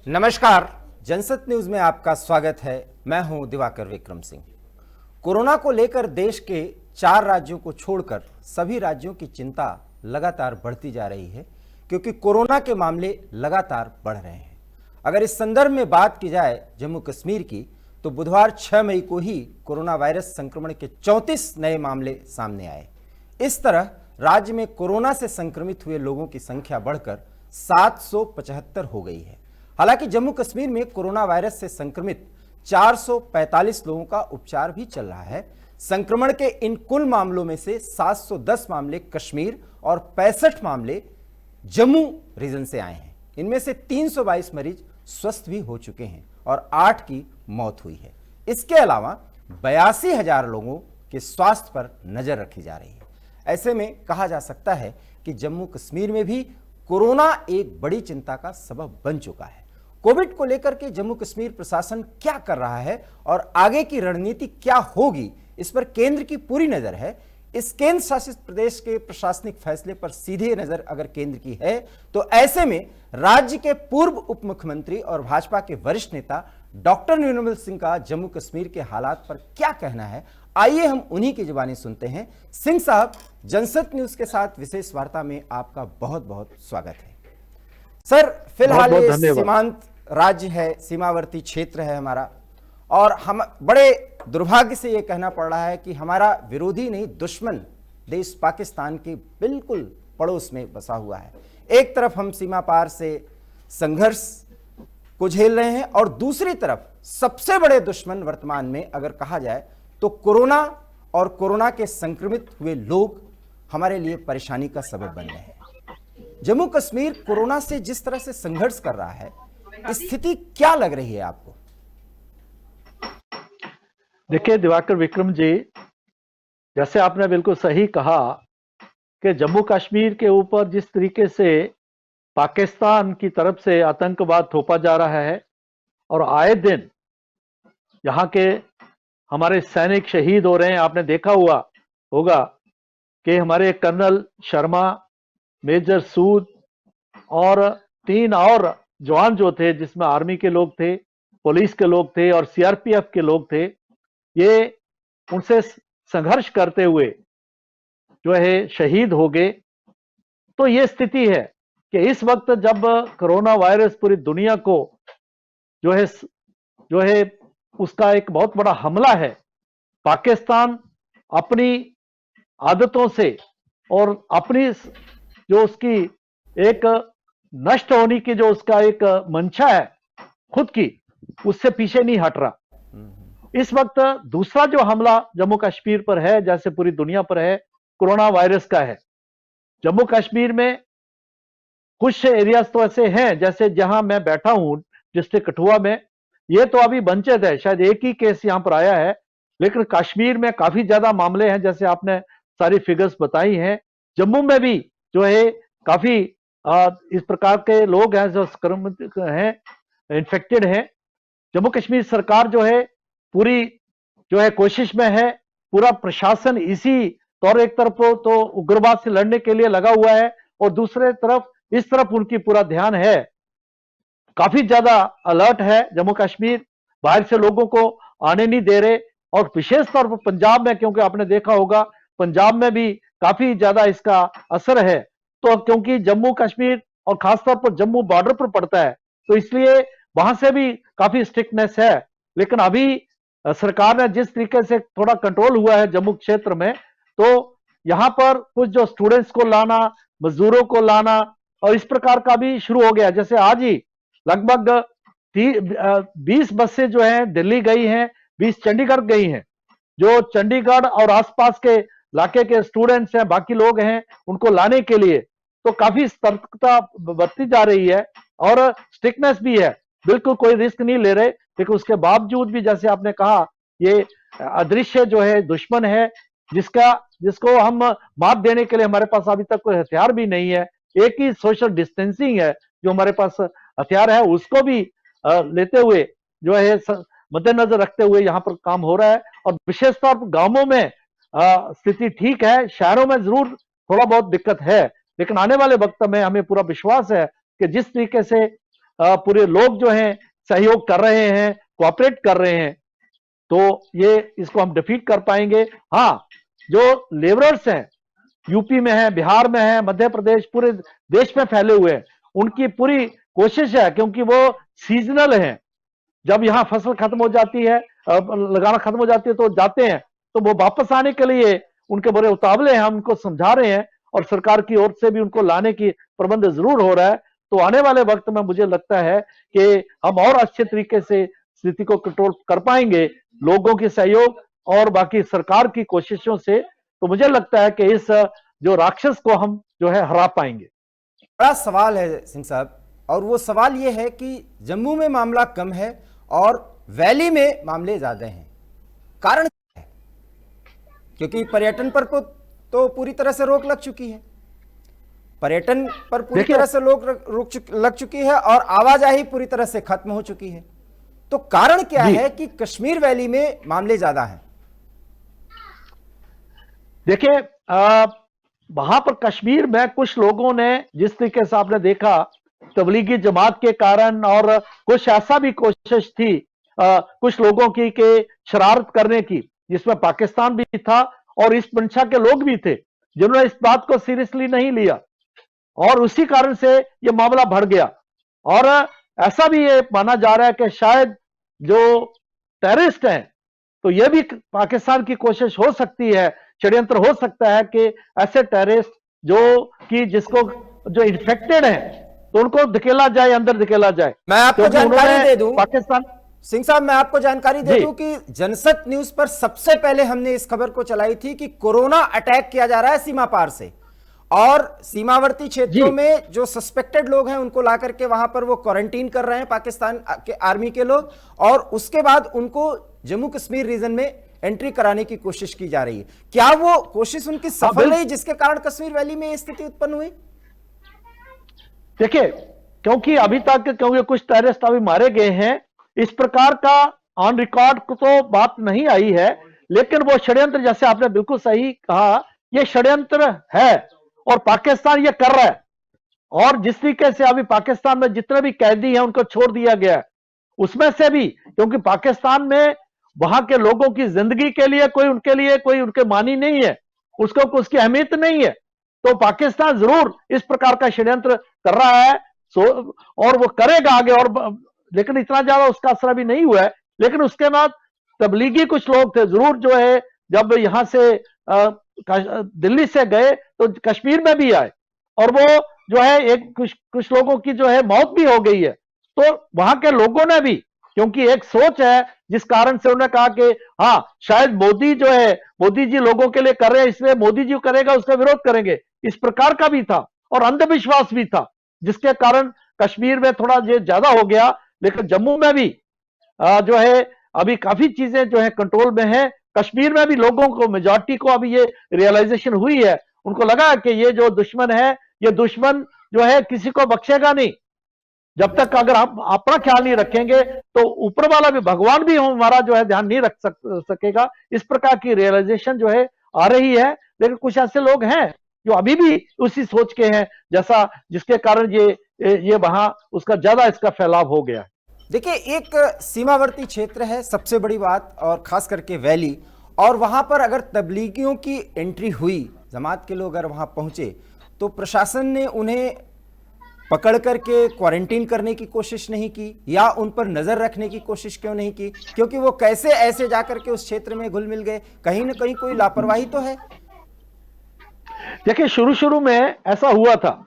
नमस्कार, जनसत न्यूज में आपका स्वागत है। मैं हूं दिवाकर विक्रम सिंह। कोरोना को लेकर देश के 4 राज्यों को छोड़कर सभी राज्यों की चिंता लगातार बढ़ती जा रही है, क्योंकि कोरोना के मामले लगातार बढ़ रहे हैं। अगर इस संदर्भ में बात की जाए जम्मू कश्मीर की, तो बुधवार 6 मई को ही कोरोना वायरस संक्रमण के 34 नए मामले सामने आए। इस तरह राज्य में कोरोना से संक्रमित हुए लोगों की संख्या बढ़कर 775 हो गई है। हालांकि जम्मू कश्मीर में कोरोना वायरस से संक्रमित 445 लोगों का उपचार भी चल रहा है। संक्रमण के इन कुल मामलों में से 710 मामले कश्मीर और 65 मामले जम्मू रीजन से आए हैं। इनमें से 322 मरीज स्वस्थ भी हो चुके हैं और 8 की मौत हुई है। इसके अलावा 82,000 लोगों के स्वास्थ्य पर नजर रखी जा रही है। ऐसे में कहा जा सकता है कि जम्मू कश्मीर में भी कोरोना एक बड़ी चिंता का सबब बन चुका है। कोविड को लेकर के जम्मू कश्मीर प्रशासन क्या कर रहा है और आगे की रणनीति क्या होगी, इस पर केंद्र की पूरी नजर है। इस केंद्र शासित प्रदेश के प्रशासनिक फैसले पर सीधे नजर अगर केंद्र की है, तो ऐसे में राज्य के पूर्व उप मुख्यमंत्री और भाजपा के वरिष्ठ नेता डॉक्टर निर्मल सिंह का जम्मू कश्मीर के हालात पर क्या कहना है, आइए हम उन्हीं की जुबानी सुनते हैं। सिंह साहब, जनसत न्यूज के साथ विशेष वार्ता में आपका बहुत बहुत स्वागत है। सर, फिलहाल ये सीमांत राज्य है, सीमावर्ती क्षेत्र है हमारा, और हम बड़े दुर्भाग्य से ये कहना पड़ रहा है कि हमारा विरोधी नहीं दुश्मन देश पाकिस्तान के बिल्कुल पड़ोस में बसा हुआ है। एक तरफ हम सीमा पार से संघर्ष को झेल रहे हैं और दूसरी तरफ सबसे बड़े दुश्मन वर्तमान में अगर कहा जाए तो कोरोना और कोरोना के संक्रमित हुए लोग हमारे लिए परेशानी का सबब बन रहे हैं। जम्मू कश्मीर कोरोना से जिस तरह से संघर्ष कर रहा है, स्थिति क्या लग रही है आपको? देखिए दिवाकर विक्रम जी, जैसे आपने बिल्कुल सही कहा कि जम्मू कश्मीर के ऊपर जिस तरीके से पाकिस्तान की तरफ से आतंकवाद थोपा जा रहा है और आए दिन यहाँ के हमारे सैनिक शहीद हो रहे हैं। आपने देखा हुआ होगा कि हमारे कर्नल शर्मा, मेजर सूद और 3 और जवान जो थे, जिसमें आर्मी के लोग थे, पुलिस के लोग थे और सीआरपीएफ के लोग थे, ये उनसे संघर्ष करते हुए जो है शहीद हो गए। तो ये स्थिति है कि इस वक्त जब कोरोना वायरस पूरी दुनिया को जो है उसका एक बहुत बड़ा हमला है, पाकिस्तान अपनी आदतों से और अपनी जो उसकी एक नष्ट होने की जो उसका एक मंशा है खुद की, उससे पीछे नहीं हट रहा। इस वक्त दूसरा जो हमला जम्मू कश्मीर पर है, जैसे पूरी दुनिया पर है, कोरोना वायरस का है। जम्मू कश्मीर में कुछ एरियाज तो ऐसे हैं, जैसे जहां मैं बैठा हूं डिस्ट्रिक्ट कठुआ में, ये तो अभी वंचित है, शायद एक ही केस यहां पर आया है, लेकिन कश्मीर में काफी ज्यादा मामले हैं, जैसे आपने सारी फिगर्स बताई हैं। जम्मू में भी जो है काफी इस प्रकार के लोग हैं जो संक्रमित हैं, इन्फेक्टेड हैं। जम्मू कश्मीर सरकार जो है पूरी जो है कोशिश में है, पूरा प्रशासन इसी तौर एक तरफ तो उग्रवाद से लड़ने के लिए लगा हुआ है और दूसरे तरफ इस तरफ उनकी पूरा ध्यान है, काफी ज्यादा अलर्ट है जम्मू कश्मीर, बाहर से लोगों को आने नहीं दे रहे। और विशेष तौर पर पंजाब में, क्योंकि आपने देखा होगा पंजाब में भी काफी ज्यादा इसका असर है, तो क्योंकि जम्मू कश्मीर और खासतौर पर जम्मू बॉर्डर पर पड़ता है, तो इसलिए वहां से भी काफी स्ट्रिक्टनेस है। लेकिन अभी सरकार ने जिस तरीके से थोड़ा कंट्रोल हुआ है जम्मू क्षेत्र में, तो यहां पर कुछ जो स्टूडेंट्स को लाना, मजदूरों को लाना और इस प्रकार का भी शुरू हो गया। जैसे आज ही लगभग 20 बसें जो हैं दिल्ली गई हैं, 20 चंडीगढ़ गई हैं। जो चंडीगढ़ और आसपास के इलाके के स्टूडेंट्स हैं, बाकी लोग हैं, उनको लाने के लिए तो काफी सतर्कता बरती जा रही है और स्ट्रिक्टनेस भी है, बिल्कुल कोई रिस्क नहीं ले रहे। लेकिन उसके बावजूद भी, जैसे आपने कहा, ये अदृश्य जो है दुश्मन है, जिसको हम मात देने के लिए हमारे पास अभी तक कोई हथियार भी नहीं है। एक ही सोशल डिस्टेंसिंग है जो हमारे पास हथियार है, उसको भी लेते हुए जो है मद्देनजर रखते हुए यहाँ पर काम हो रहा है। और विशेष तौर पर गांवों में स्थिति ठीक है, शहरों में जरूर थोड़ा बहुत दिक्कत है, लेकिन आने वाले वक्त में हमें पूरा विश्वास है कि जिस तरीके से पूरे लोग जो हैं सहयोग कर रहे हैं, कोऑपरेट कर रहे हैं, तो ये इसको हम डिफीट कर पाएंगे। हाँ, जो लेबरर्स हैं, यूपी में है, बिहार में है, मध्य प्रदेश, पूरे देश में फैले हुए हैं, उनकी पूरी कोशिश है, क्योंकि वो सीजनल हैं। जब यहाँ फसल खत्म हो जाती है, लगाना खत्म हो जाती है, तो जाते हैं, तो वो वापस आने के लिए उनके बड़े उतावले हैं। हम उनको समझा रहे हैं और सरकार की ओर से भी उनको लाने की प्रबंध जरूर हो रहा है। तो आने वाले वक्त में मुझे लगता है कि हम और अच्छे तरीके से स्थिति को कंट्रोल कर पाएंगे, लोगों के सहयोग और बाकी सरकार की कोशिशों से। तो मुझे लगता है कि इस जो राक्षस को हम जो है हरा पाएंगे। बड़ा सवाल है सिंह साहब, और वो सवाल ये है कि जम्मू में मामला कम है और वैली में मामले ज्यादा हैं। कारण क्या है? क्योंकि पर्यटन पर तो पूरी तरह से रोक लग चुकी है, पर्यटन पर पूरी तरह से लग चुकी है और आवाजाही पूरी तरह से खत्म हो चुकी है। तो कारण क्या है कि कश्मीर वैली में मामले ज्यादा हैं? देखिए, वहां पर कश्मीर में कुछ लोगों ने, जिस तरीके से आपने देखा, तबलीगी जमात के कारण, और कुछ ऐसा भी कोशिश थी कुछ लोगों की कि शरारत करने की, जिसमें पाकिस्तान भी था और इस मंशा के लोग भी थे, जिन्होंने इस बात को सीरियसली नहीं लिया, और उसी कारण से यह मामला बढ़ गया। और ऐसा भी ये माना जा रहा है कि शायद जो टेररिस्ट हैं, तो यह भी पाकिस्तान की कोशिश हो सकती है, षड्यंत्र हो सकता है कि ऐसे टेररिस्ट जिसको जो इन्फेक्टेड है, तो उनको धकेला जाए, अंदर धकेला जाए। मैं आपको जानकारी दे दूं पाकिस्तान, सिंह साहब, मैं आपको जानकारी दे दूं कि जनसत न्यूज पर सबसे पहले हमने इस खबर को चलाई थी कि कोरोना अटैक किया जा रहा है सीमा पार से, और सीमावर्ती क्षेत्रों में जो सस्पेक्टेड लोग हैं उनको ला करके वहां पर वो क्वारंटीन कर रहे हैं पाकिस्तान के आर्मी के लोग, और उसके बाद उनको जम्मू कश्मीर रीजन में एंट्री कराने की कोशिश की जा रही है। क्या वो कोशिश उनकी सफल रही जिसके कारण कश्मीर वैली में स्थिति उत्पन्न हुई? देखिए, क्योंकि अभी तक कुछ टेररिस्ट अभी मारे गए हैं, इस प्रकार का ऑन रिकॉर्ड तो बात नहीं आई है, लेकिन वो षड्यंत्र, जैसे आपने बिल्कुल सही कहा, ये षड्यंत्र है और पाकिस्तान ये कर रहा है। और जिस तरीके से अभी पाकिस्तान में जितने भी कैदी हैं उनको छोड़ दिया गया है, उसमें से भी, क्योंकि पाकिस्तान में वहां के लोगों की जिंदगी के लिए कोई उनके मानी नहीं है, उसको उसकी अहमियत नहीं है, तो पाकिस्तान जरूर इस प्रकार का षड्यंत्र कर रहा है। और वो करेगा आगे, और लेकिन इतना ज्यादा उसका असर भी नहीं हुआ है। लेकिन उसके बाद तबलीगी कुछ लोग थे, जरूर जो है, जब यहां से दिल्ली से गए तो कश्मीर में भी आए, और वो जो है कुछ लोगों की जो है मौत भी हो गई है। तो वहां के लोगों ने भी, क्योंकि एक सोच है जिस कारण से उन्होंने कहा कि हाँ, शायद मोदी जी लोगों के लिए कर रहे हैं, इसलिए मोदी जी करेगा उसका विरोध करेंगे, इस प्रकार का भी था, और अंधविश्वास भी था, जिसके कारण कश्मीर में थोड़ा ये ज्यादा हो गया। लेकिन जम्मू में भी जो है अभी काफी चीजें जो है कंट्रोल में है। कश्मीर में भी लोगों को, मेजॉरिटी को अभी ये रियलाइजेशन हुई है, उनको लगा कि ये जो दुश्मन है, ये दुश्मन जो है किसी को बख्शेगा नहीं। जब तक अगर हम अपना ख्याल नहीं रखेंगे तो ऊपर वाला भी, भगवान भी हमारा जो है ध्यान नहीं रख सकेगा। इस प्रकार की रियलाइजेशन जो है आ रही है। लेकिन कुछ ऐसे लोग हैं जो अभी भी उसी सोच के हैं, जिसके कारण ये वहां उसका ज्यादा इसका फैलाव हो गया है। देखिए, एक सीमावर्ती क्षेत्र है सबसे बड़ी बात, और खास करके वैली, और वहां पर अगर तबलीगियों की एंट्री हुई, जमात के लोग अगर वहां पहुंचे, तो प्रशासन ने उन्हें पकड़ करके क्वारंटीन करने की कोशिश नहीं की, या उन पर नजर रखने की कोशिश क्यों नहीं की? क्योंकि वो कैसे ऐसे जाकर के उस क्षेत्र में घुल मिल गए? कहीं ना कहीं कोई लापरवाही तो है। देखिए, शुरू में ऐसा हुआ था,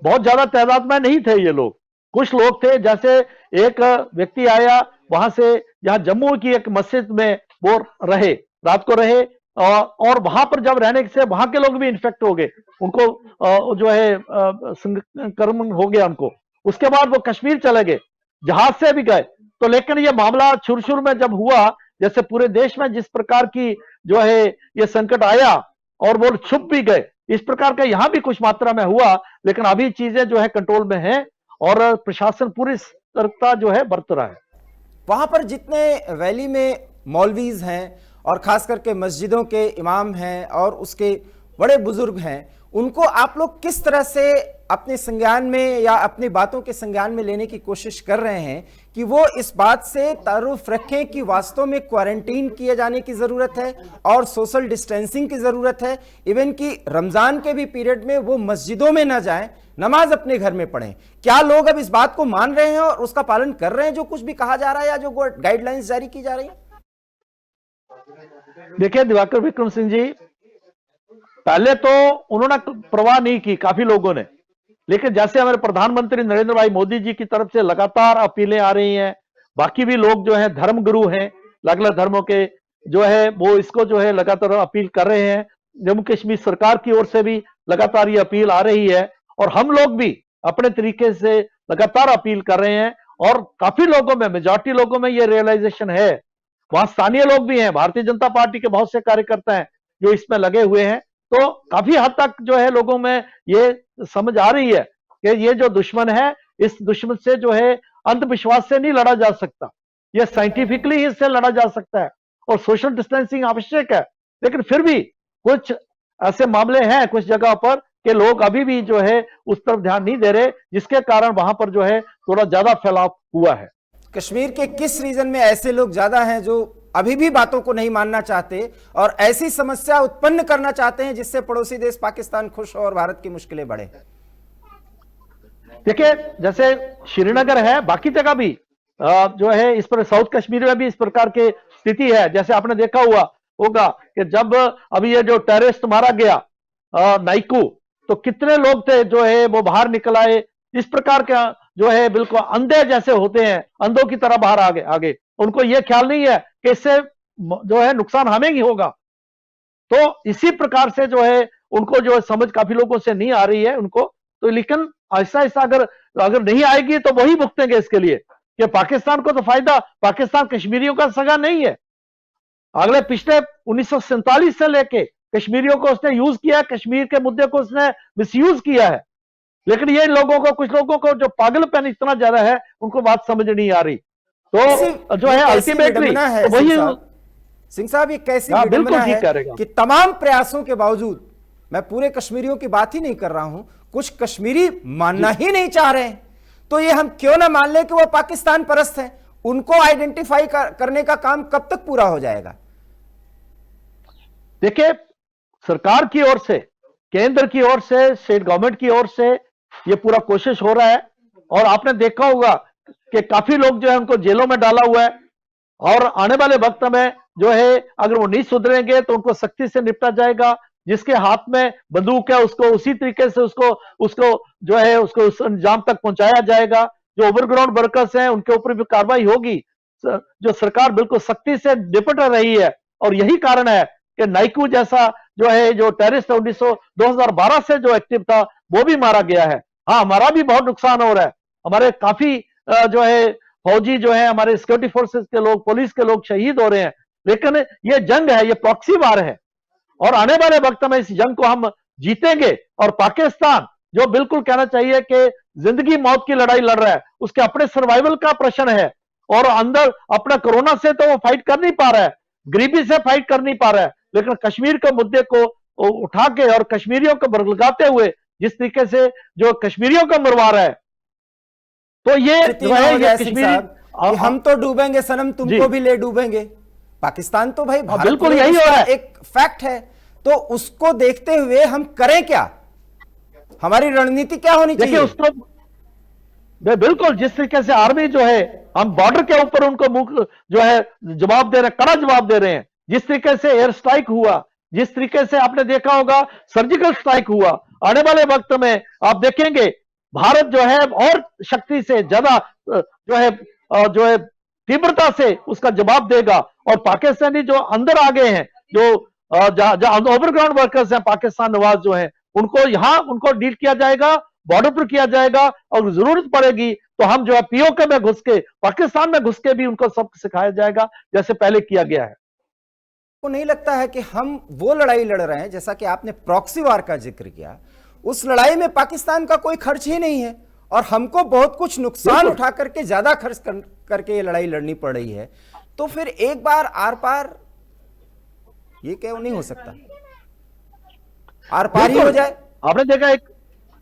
बहुत ज्यादा तादाद में नहीं थे ये लोग, कुछ लोग थे। जैसे एक व्यक्ति आया वहां से, जहां जम्मू की एक मस्जिद में वो रहे, रात को रहे, और वहां पर जब रहने से वहां के लोग भी इन्फेक्ट हो गए, उनको जो है संक्रमण हो गया उनको। उसके बाद वो कश्मीर चले गए, जहाज से भी गए। तो लेकिन ये मामला शुरू में जब हुआ, जैसे पूरे देश में जिस प्रकार की जो है ये संकट आया और वो छुप भी गए, इस प्रकार का यहां भी कुछ मात्रा में हुआ। लेकिन अभी चीजें जो है कंट्रोल में है और प्रशासन पूरी सतर्कता जो है बरत रहा है। वहां पर जितने वैली में मौलवीज हैं और खास करके मस्जिदों के इमाम हैं और उसके बड़े बुजुर्ग हैं, उनको आप लोग किस तरह से अपने संज्ञान में या अपनी बातों के संज्ञान में लेने की कोशिश कर रहे हैं कि वो इस बात से तारुफ रखें कि वास्तव में क्वारंटीन किए जाने की जरूरत है और सोशल डिस्टेंसिंग की जरूरत है, इवन कि रमजान के भी पीरियड में वो मस्जिदों में ना जाएं, नमाज अपने घर में पढ़ें। क्या लोग अब इस बात को मान रहे हैं और उसका पालन कर रहे हैं, जो कुछ भी कहा जा रहा है या जो गाइडलाइंस जारी की जा रही है? देखिए दिवाकर विक्रम सिंह जी, पहले तो उन्होंने परवाह नहीं की काफी लोगों ने, लेकिन जैसे हमारे प्रधानमंत्री नरेंद्र भाई मोदी जी की तरफ से लगातार अपीलें आ रही हैं, बाकी भी लोग जो है धर्म गुरु हैं अलग अलग धर्मों के, जो है वो इसको जो है लगातार अपील कर रहे हैं। जम्मू कश्मीर सरकार की ओर से भी लगातार ये अपील आ रही है और हम लोग भी अपने तरीके से लगातार अपील कर रहे हैं और काफी लोगों में, मेजॉरिटी लोगों में ये रियलाइजेशन है। वहां स्थानीय लोग भी हैं, भारतीय जनता पार्टी के बहुत से कार्यकर्ता हैं जो इसमें लगे हुए हैं, तो काफी हद तक जो है लोगों में ये समझ आ रही है कि ये जो दुश्मन है, इस दुश्मन से जो है अंधविश्वास से नहीं लड़ा जा सकता, ये साइंटिफिकली ही इससे लड़ा जा सकता है और सोशल डिस्टेंसिंग आवश्यक है। लेकिन फिर भी कुछ ऐसे मामले हैं कुछ जगह पर कि लोग अभी भी जो है उस तरफ ध्यान नहीं दे रहे, जिसके कारण वहां पर जो है थोड़ा ज्यादा फैलाव हुआ है। कश्मीर के किस रीजन में ऐसे लोग ज्यादा हैं जो अभी भी बातों को नहीं मानना चाहते और ऐसी समस्या उत्पन्न करना चाहते हैं जिससे पड़ोसी देश पाकिस्तान खुश हो और भारत की मुश्किलें बढ़े? देखिए जैसे श्रीनगर है, बाकी जगह भी जो है इस पर, साउथ कश्मीर में भी इस प्रकार की स्थिति है। जैसे आपने देखा हुआ होगा कि जब अभी ये जो टेररिस्ट मारा गया नाइकू, तो कितने लोग थे जो है वो बाहर निकल आए, इस प्रकार का जो है बिल्कुल अंधे जैसे होते हैं, अंधों की तरह बाहर आगे आगे, उनको ये ख्याल नहीं है कि इससे जो है नुकसान हमें ही होगा। तो इसी प्रकार से जो है उनको जो समझ काफी लोगों से नहीं आ रही है उनको, तो लेकिन ऐसा ऐसा अगर नहीं आएगी तो वही भुगतेंगे इसके लिए कि पाकिस्तान को तो फायदा, पाकिस्तान कश्मीरियों का सगा नहीं है। अगले पिछले 1947 से लेके कश्मीरियों को उसने यूज किया, कश्मीर के मुद्दे को उसने मिसयूज किया है, लेकिन ये लोगों को, कुछ लोगों को जो पागलपन इतना ज्यादा है, उनको बात समझ नहीं आ रही। तो जो है अल्टीमेटली तो वही सिंह साहब, ये कैसी विडंबना है कि तमाम प्रयासों के बावजूद, मैं पूरे कश्मीरियों की बात ही नहीं कर रहा हूं, कुछ कश्मीरी मानना ही नहीं चाह रहे हैं। तो ये हम क्यों ना मान ले कि वो पाकिस्तान परस्त हैं? उनको आइडेंटिफाई करने का काम कब तक पूरा हो जाएगा? देखिए सरकार की ओर से, केंद्र की ओर से, स्टेट गवर्नमेंट की ओर से ये पूरा कोशिश हो रहा है और आपने देखा होगा कि काफी लोग जो है उनको जेलों में डाला हुआ है और आने वाले वक्त में जो है अगर वो नहीं सुधरेंगे तो उनको सख्ती से निपटा जाएगा। जिसके हाथ में बंदूक है उसको उसी तरीके से उसको जो है उसको उस अंजाम तक पहुंचाया जाएगा। जो ओवरग्राउंड वर्कर्स हैं उनके ऊपर भी कार्रवाई होगी। जो सरकार बिल्कुल सख्ती से निपट रही है और यही कारण है कि नाइकू जैसा जो है जो टेररिस्ट 2012 से जो एक्टिव था वो भी मारा गया है। हाँ, हमारा भी बहुत नुकसान हो रहा है, हमारे काफी जो है फौजी जो है, हमारे सिक्योरिटी फोर्सेस के लोग, पुलिस के लोग शहीद हो रहे हैं, लेकिन ये जंग है, ये प्रॉक्सी वार है और आने वाले वक्त में इस जंग को हम जीतेंगे। और पाकिस्तान जो बिल्कुल कहना चाहिए कि जिंदगी मौत की लड़ाई लड़ रहा है, उसके अपने सर्वाइवल का प्रश्न है और अंदर अपना कोरोना से तो वो फाइट कर नहीं पा रहा है, गरीबी से फाइट कर नहीं पा रहा है, लेकिन कश्मीर के मुद्दे को उठा के और कश्मीरियों को बरगलाते हुए जिस तरीके से जो कश्मीरियों को मरवा रहा है, तो ये कश्मीरी हम तो डूबेंगे सनम, तुमको भी ले डूबेंगे। पाकिस्तान तो भाई भारत बिल्कुल यही हो रहा है, एक फैक्ट है। तो उसको देखते हुए हम करें क्या? हमारी रणनीति क्या होनी चाहिए? देखिए उसको बिल्कुल जिस तरीके से आर्मी जो है, हम बॉर्डर के ऊपर उनको मुख जो है जवाब दे रहे हैं, कड़ा जवाब दे रहे हैं। जिस तरीके से एयर स्ट्राइक हुआ, जिस तरीके से आपने देखा होगा सर्जिकल स्ट्राइक हुआ, आने वाले वक्त में आप देखेंगे भारत जो है और शक्ति से ज्यादा जो है तीव्रता से उसका जवाब देगा। और पाकिस्तानी जो अंदर आ गए हैं, जो ओवरग्राउंड वर्कर्स हैं पाकिस्तान नवाज जो हैं, उनको यहां उनको डील किया जाएगा, बॉर्डर पर किया जाएगा और जरूरत पड़ेगी तो हम जो है पीओके में घुस के, पाकिस्तान में घुस के भी उनको सब सिखाया जाएगा जैसे पहले किया गया है। को नहीं लगता है कि हम वो लड़ाई लड़ रहे हैं, जैसा कि आपने प्रॉक्सी वार का जिक्र किया, उस लड़ाई में पाकिस्तान का कोई खर्च ही नहीं है और हमको बहुत कुछ नुकसान उठा करके ज्यादा खर्च करके ये लड़ाई लड़नी पड़ रही है? तो फिर एक बार आर पार ये क्यों नहीं हो सकता? आर पार ही हो जाए। आपने देखा एक,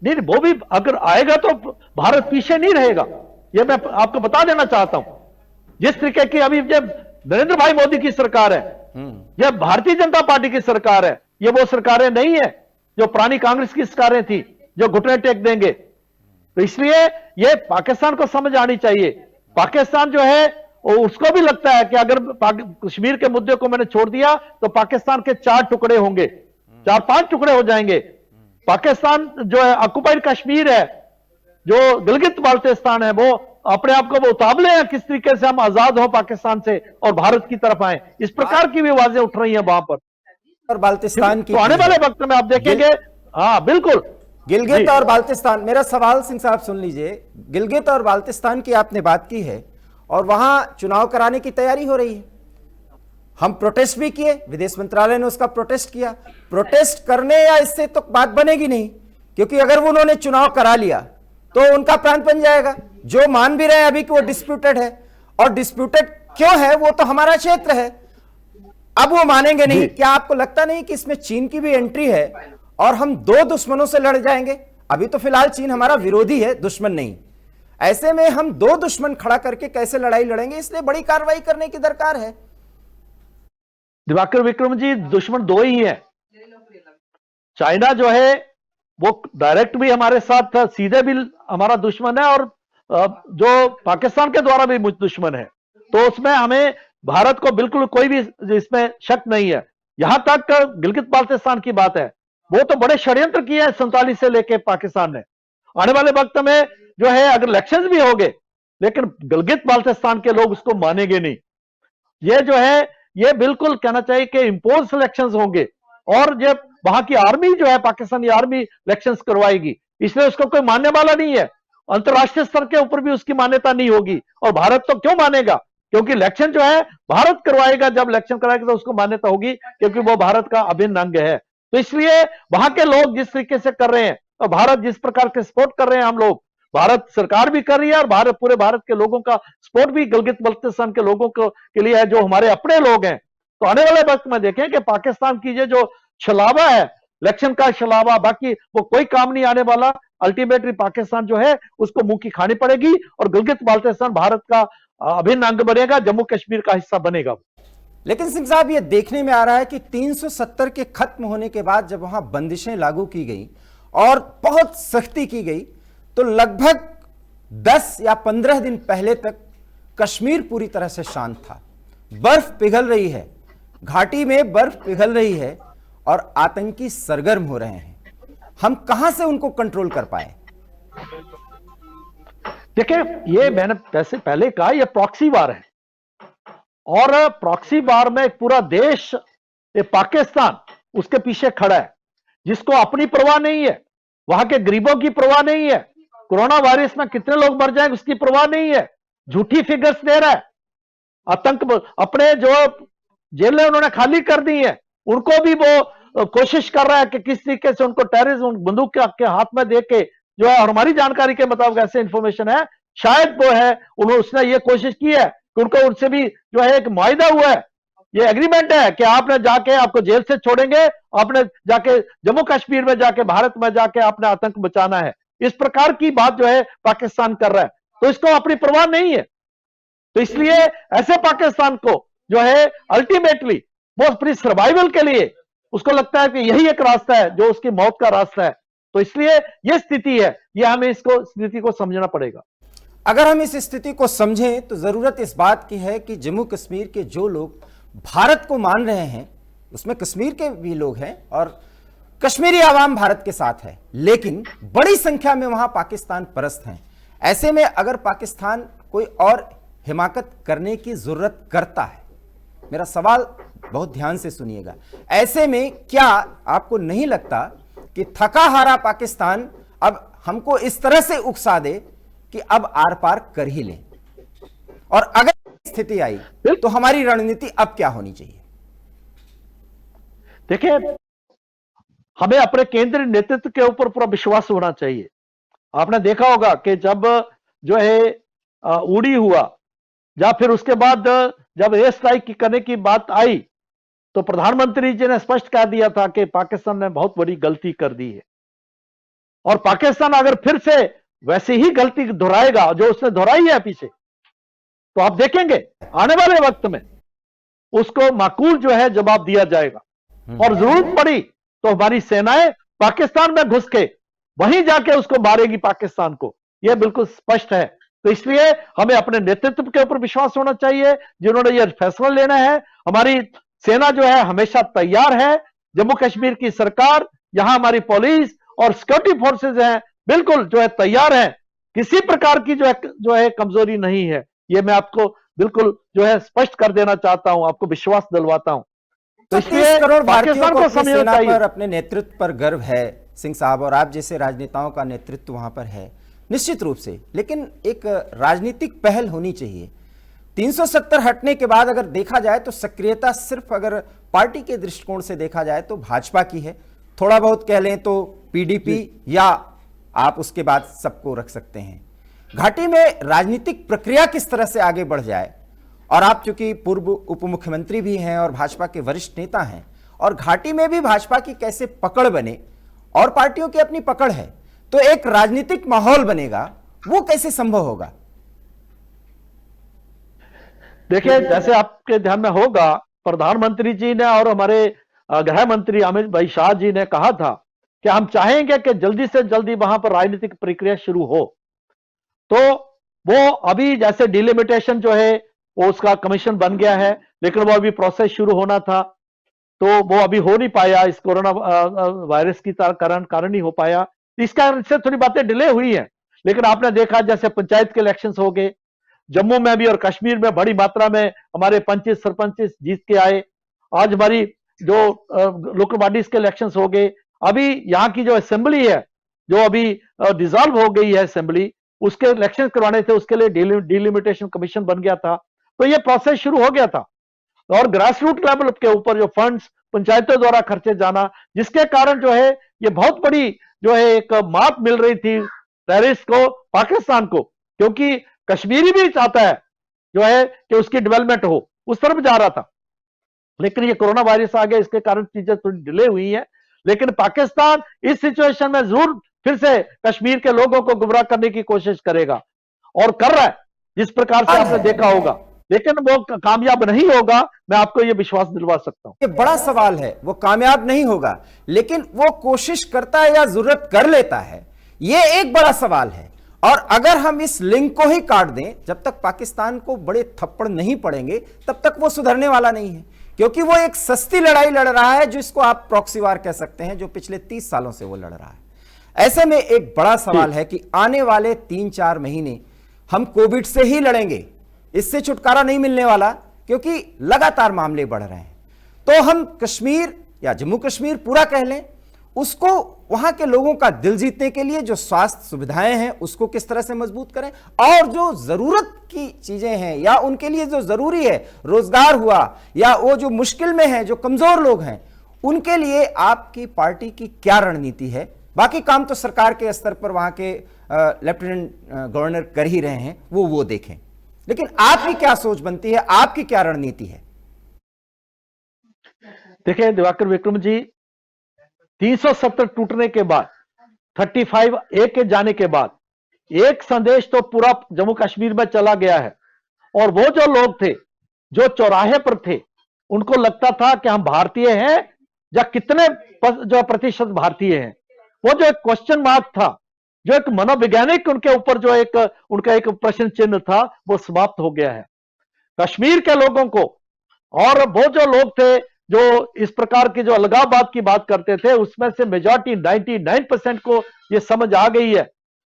नहीं नहीं, वो भी अगर आएगा तो भारत पीछे नहीं रहेगा, ये मैं आपको बता देना चाहता हूं। जिस तरीके की अभी जब नरेंद्र भाई मोदी की सरकार है, यह भारतीय जनता पार्टी की सरकार है, ये वो सरकारें नहीं है जो पुरानी कांग्रेस की सरकारें थी जो घुटने टेक देंगे। तो इसलिए ये पाकिस्तान को समझ आनी चाहिए। पाकिस्तान जो है वो उसको भी लगता है कि अगर कश्मीर के मुद्दे को मैंने छोड़ दिया तो पाकिस्तान के 4 टुकड़े होंगे, 4-5 टुकड़े हो जाएंगे। पाकिस्तान जो है ऑक्युपाइड कश्मीर है, जो गिलगित बाल्टिस्तान है, वो अपने आप को वो उतावले हैं किस तरीके से हम आजाद हो पाकिस्तान से और भारत की तरफ आए। इस प्रकार की भी आवाजें उठ रही हैं वहां पर। और बाल्टिस्तान की तो आने वाले वक्त में आप देखेंगे, हाँ बिल्कुल, गिलगित और बाल्टिस्तान, मेरा सवाल सिंह साहब सुन लीजिए, गिलगित और बाल्टिस्तान की आपने बात की है और वहां चुनाव कराने की तैयारी हो रही है। हम प्रोटेस्ट भी किए, विदेश मंत्रालय ने उसका प्रोटेस्ट किया। प्रोटेस्ट करने या इससे तो बात बनेगी नहीं, क्योंकि अगर वो उन्होंने चुनाव करा लिया तो उनका प्रांत बन जाएगा। जो मान भी रहे हैं अभी कि वो डिस्प्यूटेड है, और डिस्प्यूटेड क्यों है, वो तो हमारा क्षेत्र है, अब वो मानेंगे नहीं। क्या आपको लगता नहीं कि इसमें चीन की भी एंट्री है और हम 2 दुश्मनों से लड़ जाएंगे? अभी तो फिलहाल चीन हमारा विरोधी है, दुश्मन नहीं। ऐसे में हम 2 दुश्मन खड़ा करके कैसे लड़ाई लड़ेंगे? इसलिए बड़ी कार्रवाई करने की दरकार है। दिवाकर विक्रम जी, दुश्मन 2 ही हैं। चाइना जो है वो डायरेक्ट भी हमारे साथ सीधे भी हमारा दुश्मन है, और जो पाकिस्तान के द्वारा भी दुश्मन है। तो उसमें हमें भारत को बिल्कुल कोई भी इसमें शक नहीं है। यहां तक गिलगित बाल्टिस्तान की बात है, वो तो बड़े षड्यंत्र किए हैं 47 से लेके पाकिस्तान ने। आने वाले वक्त में जो है अगर इलेक्शंस भी हो गए, लेकिन गिलगित बाल्टिस्तान के लोग उसको मानेंगे नहीं। ये जो है ये बिल्कुल कहना चाहिए कि इंपोज इलेक्शंस होंगे, और जब वहां की आर्मी जो है, पाकिस्तानी आर्मी इलेक्शंस करवाएगी, इसलिए उसको कोई मानने वाला नहीं है। अंतरराष्ट्रीय स्तर के ऊपर भी उसकी मान्यता नहीं होगी, और भारत तो क्यों मानेगा, क्योंकि इलेक्शन जो है भारत करवाएगा। जब इलेक्शन कराएगा तो उसको मान्यता होगी, क्योंकि वो भारत का अभिन्न अंग है। तो इसलिए वहां के लोग जिस तरीके से कर रहे हैं, और भारत जिस प्रकार के सपोर्ट कर रहे हैं, हम लोग, भारत सरकार भी कर रही है, और भारत पूरे भारत के लोगों का सपोर्ट भी गिलगित बल्तिस्तान के लोगों को के लिए है, जो हमारे अपने लोग हैं। तो आने वाले वक्त में देखें कि पाकिस्तान की ये जो छलावा है, इलेक्शन का छलावा, बाकी वो कोई काम नहीं आने वाला। अल्टीमेटली पाकिस्तान जो है उसको मुंह की खानी पड़ेगी, और गिलगित बाल्टिस्तान भारत का अभिन्न अंग बनेगा, जम्मू कश्मीर का हिस्सा बनेगा। लेकिन सिंह साहब, ये देखने में आ रहा है कि 370 के खत्म होने के बाद जब वहां बंदिशें लागू की गई और बहुत सख्ती की गई, तो लगभग 10 या 15 दिन पहले तक कश्मीर पूरी तरह से शांत था। बर्फ पिघल रही है, घाटी में बर्फ पिघल रही है, और आतंकी सरगर्म हो रहे हैं। हम कहां से उनको कंट्रोल कर पाए? देखिए, ये मैंने पहले कहा, ये प्रॉक्सी वार है, और प्रॉक्सी वार में एक पूरा देश, ये पाकिस्तान उसके पीछे खड़ा है, जिसको अपनी परवाह नहीं है, वहां के गरीबों की परवाह नहीं है, कोरोना वायरस में कितने लोग मर जाएंगे उसकी परवाह नहीं है, झूठी फिगर्स दे रहा है। आतंक अपने जो जेलें उन्होंने खाली कर दी है, उनको भी वो कोशिश कर रहा है कि किस तरीके से उनको टेररिज्म बंदूक के हाथ में देके जो है, और हमारी जानकारी के मुताबिक ऐसे इंफॉर्मेशन है, शायद वो है उसने ये कोशिश की है कि उनको उनसे भी जो है एक मुआहिदा हुआ है, ये एग्रीमेंट है कि आपने जाके, आपको जेल से छोड़ेंगे, आपने जाके जम्मू कश्मीर में जाके, भारत में जाके आपने आतंक बचाना है। इस प्रकार की बात जो है पाकिस्तान कर रहा है, तो इसको अपनी परवाह नहीं है। तो इसलिए ऐसे पाकिस्तान को जो है अल्टीमेटली वो अपनी सर्वाइवल के लिए उसको लगता है कि यही एक रास्ता है जो उसकी मौत का रास्ता है। तो इसलिए ये स्थिति है, ये हमें इसको स्थिति को समझना पड़ेगा। अगर हम इस स्थिति को समझें तो जरूरत इस बात की है कि जम्मू कश्मीर के जो लोग भारत को मान रहे हैं, उसमें कश्मीर के भी लोग हैं और कश्मीरी आवाम भारत के साथ है, लेकिन बड़ी संख्या में वहां पाकिस्तान परस्त हैं। ऐसे में अगर पाकिस्तान कोई और हिमाकत करने की जरूरत करता है, मेरा सवाल बहुत ध्यान से सुनिएगा, ऐसे में क्या आपको नहीं लगता कि थका हारा पाकिस्तान अब हमको इस तरह से उकसा दे कि अब आर पार कर ही लें? और अगर स्थिति आई तो हमारी रणनीति अब क्या होनी चाहिए? देखिए, हमें अपने केंद्रीय नेतृत्व के ऊपर पूरा विश्वास होना चाहिए। आपने देखा होगा कि जब जो है उड़ी हुआ, या फिर उसके बाद जब एयर स्ट्राइक करने की बात आई, तो प्रधानमंत्री जी ने स्पष्ट कह दिया था कि पाकिस्तान ने बहुत बड़ी गलती कर दी है। और पाकिस्तान अगर फिर से वैसी ही गलती दोहराएगा जो उसने दोहराई है पीछे, तो आप देखेंगे आने वाले वक्त में उसको माकूल जो है जवाब दिया जाएगा। और जरूरत पड़ी तो हमारी सेनाएं पाकिस्तान में घुस के वहीं जाके उसको मारेगी पाकिस्तान को, यह बिल्कुल स्पष्ट है। तो इसलिए हमें अपने नेतृत्व के ऊपर विश्वास होना चाहिए जिन्होंने यह फैसला लेना है। हमारी सेना जो है हमेशा तैयार है। जम्मू कश्मीर की सरकार, यहां हमारी पुलिस और सिक्योरिटी फोर्सेज हैं, बिल्कुल जो है तैयार है। किसी प्रकार की जो है कमजोरी नहीं है। ये मैं आपको बिल्कुल जो है स्पष्ट कर देना चाहता हूं, आपको विश्वास दिलवाता हूं। तो 30 इसलिए करोड़ भारतीयों पाकिस्तान को को अपनी समझना सेना चाहिए। पर, अपने नेतृत्व पर गर्व है सिंह साहब, और आप जैसे राजनेताओं का नेतृत्व वहां पर है निश्चित रूप से। लेकिन एक राजनीतिक पहल होनी चाहिए। 370 हटने के बाद अगर देखा जाए तो सक्रियता सिर्फ अगर पार्टी के दृष्टिकोण से देखा जाए तो भाजपा की है, थोड़ा बहुत कह लें तो पीडीपी, या आप उसके बाद सबको रख सकते हैं। घाटी में राजनीतिक प्रक्रिया किस तरह से आगे बढ़ जाए, और आप चूंकि पूर्व उप मुख्यमंत्री भी हैं और भाजपा के वरिष्ठ नेता हैं, और घाटी में भी भाजपा की कैसे पकड़ बने, और पार्टियों की अपनी पकड़ है, तो एक राजनीतिक माहौल बनेगा, वो कैसे संभव होगा? देखिए, जैसे आपके ध्यान में होगा, प्रधानमंत्री जी ने और हमारे गृह मंत्री अमित भाई शाह जी ने कहा था कि हम चाहेंगे कि जल्दी से जल्दी वहां पर राजनीतिक प्रक्रिया शुरू हो। तो वो अभी जैसे डिलिमिटेशन जो है वो उसका कमीशन बन गया है, लेकिन वो अभी प्रोसेस शुरू होना था, तो वो अभी हो नहीं पाया, इस कोरोना वायरस की कारण नहीं हो पाया। इस कारण से थोड़ी बातें डिले हुई हैं। लेकिन आपने देखा जैसे पंचायत के इलेक्शंस हो गए, जम्मू में भी और कश्मीर में बड़ी मात्रा में हमारे पंच सरपंच जीत के आए। आज हमारी जो लोकल बॉडीज के इलेक्शंस हो गए। अभी यहाँ की जो असेंबली है, जो अभी डिसॉल्व हो गई है असेंबली, उसके इलेक्शन करवाने थे, उसके लिए डिलिमिटेशन कमीशन बन गया था। तो ये प्रोसेस शुरू हो गया था। और ग्रास रूट लेवल के ऊपर जो फंड्स पंचायतों द्वारा खर्चे जाना, जिसके कारण जो है ये बहुत बड़ी जो है एक मात मिल रही थी टेररिस्ट को, पाकिस्तान को, क्योंकि कश्मीरी भी चाहता है जो है कि उसकी डेवलपमेंट हो, उस तरफ जा रहा था। लेकिन ये कोरोना वायरस आ गया, इसके कारण चीजें थोड़ी डिले हुई है। लेकिन पाकिस्तान इस सिचुएशन में जरूर फिर से कश्मीर के लोगों को गुमराह करने की कोशिश करेगा, और कर रहा है जिस प्रकार से आपने देखा होगा। लेकिन वो कामयाब नहीं होगा, मैं आपको ये विश्वास दिलवा सकता हूं। ये बड़ा सवाल है, वो कामयाब नहीं होगा, लेकिन वो कोशिश करता है या जरूरत कर लेता है, ये एक बड़ा सवाल है। और अगर हम इस लिंक को ही काट दें, जब तक पाकिस्तान को बड़े थप्पड़ नहीं पड़ेंगे तब तक वो सुधरने वाला नहीं है, क्योंकि वो एक सस्ती लड़ाई लड़ रहा है, जिसको आप प्रॉक्सी वार कह सकते हैं, जो पिछले 30 सालों से वो लड़ रहा है। ऐसे में एक बड़ा सवाल है कि आने वाले 3-4 महीने हम कोविड से ही लड़ेंगे, इससे छुटकारा नहीं मिलने वाला, क्योंकि लगातार मामले बढ़ रहे हैं। तो हम कश्मीर या जम्मू कश्मीर पूरा कह लें, उसको वहां के लोगों का दिल जीतने के लिए जो स्वास्थ्य सुविधाएं हैं उसको किस तरह से मजबूत करें, और जो जरूरत की चीजें हैं या उनके लिए जो जरूरी है, रोजगार हुआ, या वो जो मुश्किल में है, जो कमजोर लोग हैं, उनके लिए आपकी पार्टी की क्या रणनीति है? बाकी काम तो सरकार के स्तर पर वहां के लेफ्टिनेंट गवर्नर कर ही रहे हैं, वो देखें, लेकिन आपकी क्या सोच बनती है, आपकी क्या रणनीति है? देखिए दिवाकर विक्रम जी, 370 टूटने के बाद, 35A के जाने के बाद एक संदेश तो पूरा जम्मू कश्मीर में चला गया है। और वो जो लोग थे जो चौराहे पर थे, उनको लगता था कि हम भारतीय हैं या कितने जो प्रतिशत भारतीय हैं, वो जो एक क्वेश्चन मार्क था, जो एक मनोवैज्ञानिक उनके ऊपर जो एक उनका एक प्रश्न चिन्ह था, वो समाप्त हो गया है। कश्मीर के लोगों को, और वो जो लोग थे जो इस प्रकार की जो अलगाववाद की बात करते थे, उसमें से मेजॉरिटी 99% को ये समझ आ गई है।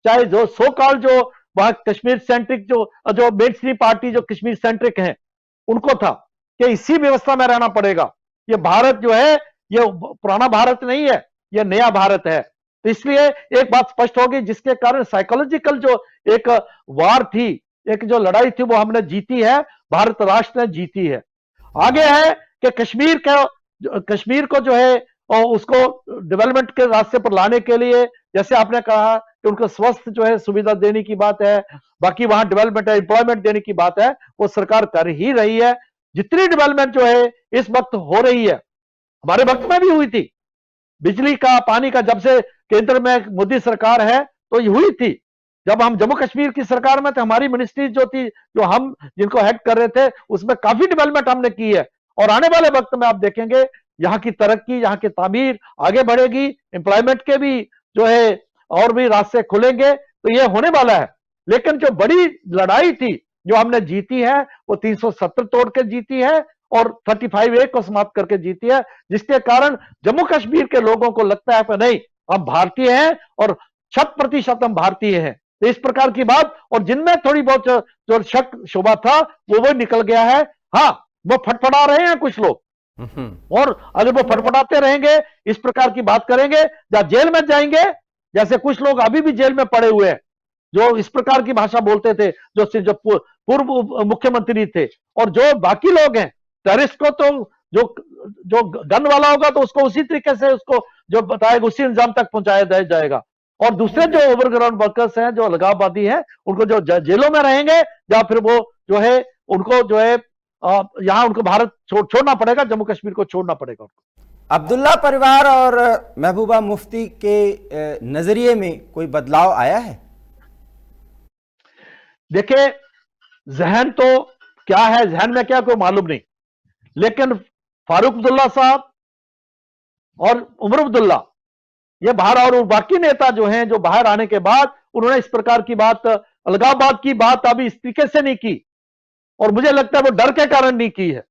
चाहे जो सो कॉल्ड जो वहां कश्मीर सेंट्रिक जो मेन स्ट्रीम पार्टी जो कश्मीर सेंट्रिक है, उनको था कि इसी व्यवस्था में रहना पड़ेगा। ये भारत जो है ये पुराना भारत नहीं है, ये नया भारत है। तो इसलिए एक बात स्पष्ट होगी, जिसके कारण साइकोलॉजिकल जो एक वार थी, एक जो लड़ाई थी, वो हमने जीती है, भारत राष्ट्र ने जीती है। आगे है कि कश्मीर को जो है और उसको डेवलपमेंट के रास्ते पर लाने के लिए, जैसे आपने कहा कि उनको स्वस्थ जो है सुविधा देने की बात है, बाकी वहां डेवलपमेंट है, एम्प्लॉयमेंट देने की बात है, वो सरकार कर ही रही है। जितनी डेवलपमेंट जो है इस वक्त हो रही है, हमारे वक्त में भी हुई थी, बिजली का, पानी का, जब से केंद्र में मोदी सरकार है तो ये हुई थी। जब हम जम्मू कश्मीर की सरकार में थे, हमारी मिनिस्ट्री जो थी, जो हम जिनको हेड कर रहे थे, उसमें काफी डेवलपमेंट हमने की है। और आने वाले वक्त में आप देखेंगे यहाँ की तरक्की, यहाँ की तामीर आगे बढ़ेगी, एम्प्लॉयमेंट के भी जो है और भी रास्ते खुलेंगे, तो ये होने वाला है। लेकिन जो बड़ी लड़ाई थी जो हमने जीती है, वो 370 तोड़ के जीती है और 35A को समाप्त करके जीती है, जिसके कारण जम्मू कश्मीर के लोगों को लगता है कि नहीं, हम भारतीय हैं और 100% हम भारतीय हैं। तो इस प्रकार की बात, और जिनमें थोड़ी बहुत जो शक शुबा था वो निकल गया है। हाँ, वो फटफटा रहे हैं कुछ लोग, और अगर वो फटफटाते रहेंगे, इस प्रकार की बात करेंगे, या जेल में जाएंगे, जैसे कुछ लोग अभी भी जेल में पड़े हुए हैं जो इस प्रकार की भाषा बोलते थे, जो पूर्व मुख्यमंत्री थे। और जो बाकी लोग हैं, टेररिस्ट को तो जो गन वाला होगा तो उसको उसी तरीके से उसको जो बताएगा उसी इंजाम तक पहुंचाया जाएगा। और दूसरे जो ओवरग्राउंड वर्कर्स हैं, जो अलगाववादी हैं, उनको जो जेलों में रहेंगे, या फिर वो जो है उनको जो है यहां उनको भारत छोड़ना पड़ेगा, जम्मू कश्मीर को छोड़ना पड़ेगा उनको। अब्दुल्ला परिवार और महबूबा मुफ्ती के नजरिए में कोई बदलाव आया है? देखिए, जहन तो क्या है, जहन में क्या कोई मालूम नहीं, लेकिन फारूक अब्दुल्ला साहब और उमर अब्दुल्ला ये बाहर, और बाकी नेता जो हैं, जो बाहर आने के बाद उन्होंने इस प्रकार की बात, अलगाववाद की बात अभी इस तरीके से नहीं की, और मुझे लगता है वो डर के कारण नहीं की है।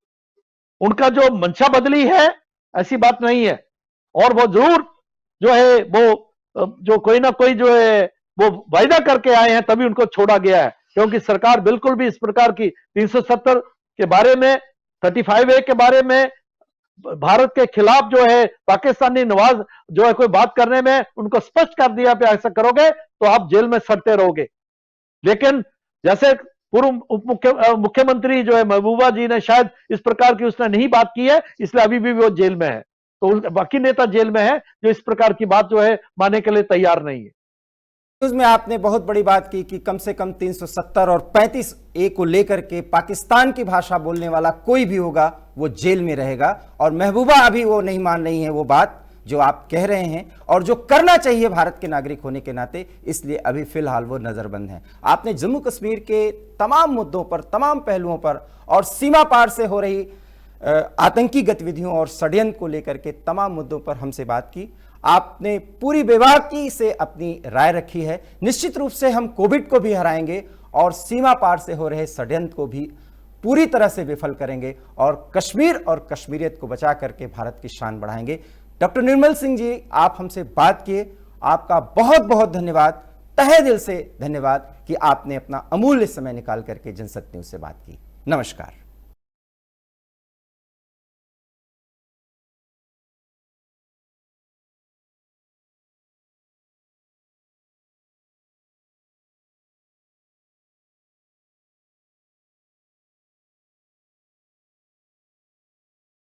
उनका जो मंशा बदली है, ऐसी बात नहीं है। और वो जरूर जो है वो जो कोई ना कोई जो है वो वायदा करके आए हैं, तभी उनको छोड़ा गया है। क्योंकि सरकार बिल्कुल भी इस प्रकार की 370 के बारे में, 35A के बारे में, भारत के खिलाफ जो है पाकिस्तानी नवाज जो है कोई बात करने में उनको स्पष्ट कर दिया कि ऐसा करोगे तो आप जेल में सड़ते रहोगे। लेकिन जैसे पूर्व मुख्यमंत्री जो है महबूबा जी ने शायद इस प्रकार की उसने नहीं बात की है, इसलिए अभी भी वो जेल में है। तो बाकी नेता जेल में है जो इस प्रकार की बात जो है मानने के लिए तैयार नहीं है। न्यूज में आपने बहुत बड़ी बात की कि कम से कम 370 और 35A को लेकर के पाकिस्तान की भाषा बोलने वाला कोई भी होगा वो जेल में रहेगा, और महबूबा अभी वो नहीं मान रही है वो बात जो आप कह रहे हैं, और जो करना चाहिए भारत के नागरिक होने के नाते, इसलिए अभी फिलहाल वो नजरबंद है। आपने जम्मू कश्मीर के तमाम मुद्दों पर, तमाम पहलुओं पर, और सीमा पार से हो रही आतंकी गतिविधियों और षड्यंत्र को लेकर के तमाम मुद्दों पर हमसे बात की। आपने पूरी बेबाकी से अपनी राय रखी है। निश्चित रूप से हम कोविड को भी हराएंगे और सीमा पार से हो रहे षड्यंत्र को भी पूरी तरह से विफल करेंगे, और कश्मीर और कश्मीरियत को बचा करके भारत की शान बढ़ाएंगे। डॉक्टर निर्मल सिंह जी, आप हमसे बात किए, आपका बहुत बहुत धन्यवाद, तहे दिल से धन्यवाद कि आपने अपना अमूल्य समय निकाल करके जनसत्य न्यूज से बात की। नमस्कार।